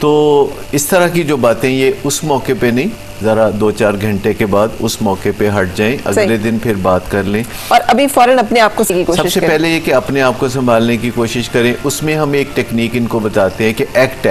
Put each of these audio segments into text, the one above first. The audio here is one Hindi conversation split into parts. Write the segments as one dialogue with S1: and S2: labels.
S1: तो इस तरह की जो बातें ये उस मौके पे नहीं, ज़रा 2-4 घंटे के बाद उस मौके पे हट जाएं, अगले दिन फिर बात कर लें।
S2: और अभी फौरन अपने आप को कोशिश
S1: सबसे पहले ये कि अपने आप को संभालने की कोशिश करें। उसमें हम एक टेक्निक इनको बताते हैं कि एक्ट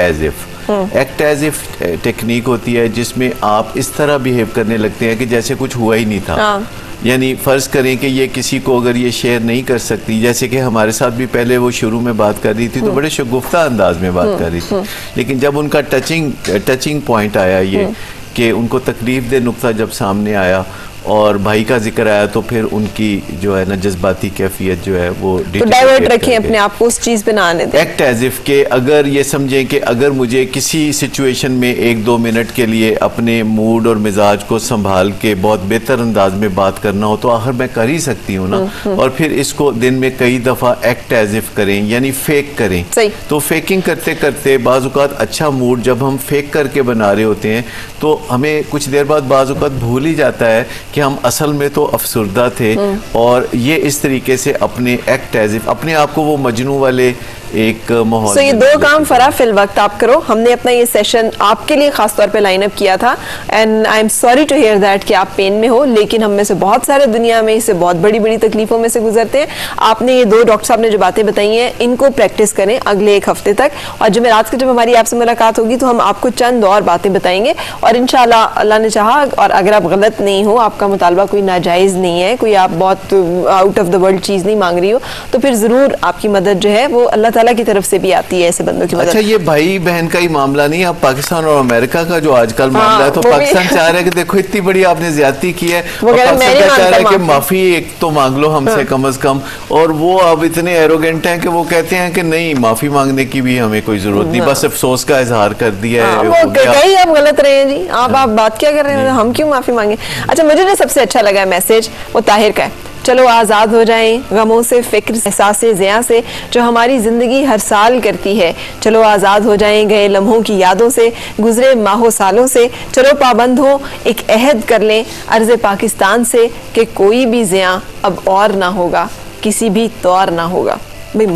S1: एज इफ टेक्निक होती है, जिसमें आप इस तरह बिहेव करने लगते हैं कि जैसे कुछ हुआ ही नहीं था। यानी फ़र्ज़ करें कि ये किसी को अगर ये शेयर नहीं कर सकती, जैसे कि हमारे साथ भी पहले वो शुरू में बात कर रही थी तो बड़े शगुफ्ता अंदाज में बात कर रही थी, लेकिन जब उनका टचिंग पॉइंट आया ये कि उनको तकलीफ दे नुक्ता जब सामने आया और भाई का जिक्र आया, तो फिर उनकी जो है ना जज्बाती कैफियत जो है वो
S2: तो डाइवर्ट रखें अपने आप को, उस चीज़ पे ना आने दें।
S1: एक्ट एज इफ के अगर ये समझें कि अगर मुझे किसी सिचुएशन में 1-2 मिनट के लिए अपने मूड और मिजाज को संभाल के बहुत बेहतर अंदाज में बात करना हो तो आखिर मैं कर ही सकती हूँ ना। और फिर इसको दिन में कई दफ़ा एक्ट एज इफ करें, यानी फेक करें। तो फेकिंग करते करते बाज़ औक़ात अच्छा मूड जब हम फेक करके बना रहे होते हैं तो हमें कुछ देर बाद बाज़ औक़ात भूल ही जाता है कि हम असल में तो अफसुर्दा थे। और ये इस तरीके से अपने एक्ट एज इफ अपने आप को वो मजनू वाले एक माहौल।
S2: ये 2 काम फरा फिल वक्त आप करो। हमने अपना ये सेशन आपके लिए खास तौर पे लाइन अप किया था and I am sorry to hear that कि आप पेन में हो, लेकिन हम में से बहुत सारे दुनिया में इससे बहुत बड़ी बड़ी तकलीफों में से गुजरते हैं। आपने ये 2 डॉक्टर साहब ने जो बातें बताई हैं इनको प्रैक्टिस करें अगले 1 हफ्ते तक, और जुमेरात को जब हमारी आपसे मुलाकात होगी तो हम आपको चंद और बातें बताएंगे और इंशाल्लाह अल्लाह ने चाहा, और अगर आप गलत नहीं हो, आपका मुतालबा कोई नाजायज़ नहीं है, कोई आप बहुत आउट ऑफ द वर्ल्ड चीज़ नहीं मांग रही हो, तो फिर ज़रूर आपकी मदद जो है वो अल्लाह ताला की तरफ से भी आती है ऐसे बंदों की मदद।
S1: अच्छा, ये भाई बहन का ही मामला नहीं, अब पाकिस्तान और अमेरिका का जो आजकल मामला है, तो पाकिस्तान चाह रहा है कि देखो इतनी बड़ी आपने ज्यादती की है, पाकिस्तान चाह रहा है कि माफी एक तो मांग लो हमसे कम से कम। और वो अब इतने एरोगेंट हैं कि वो कहते हैं कि नहीं, माफी मांगने की भी हमें कोई जरूरत नहीं, बस अफसोस का इजहार कर दिया है।
S2: वो कहीं आप गलत रहे हैं जी, आप बात क्या कर रहे हैं, हम क्यों माफी मांगे। अच्छा, मुझे जो सबसे अच्छा लगा मैसेज वो ताहिर का है, चलो आज़ाद हो जाएं गमों से, फिक्र, एहसास ज़िया से जो हमारी ज़िंदगी हर साल करती है। चलो आज़ाद हो जाएं गए लम्हों की यादों से, गुजरे माहों सालों से। चलो पाबंद हो एक अहद कर लें अर्ज़ पाकिस्तान से कि कोई भी ज़िया अब और ना होगा, किसी भी तौर ना होगा।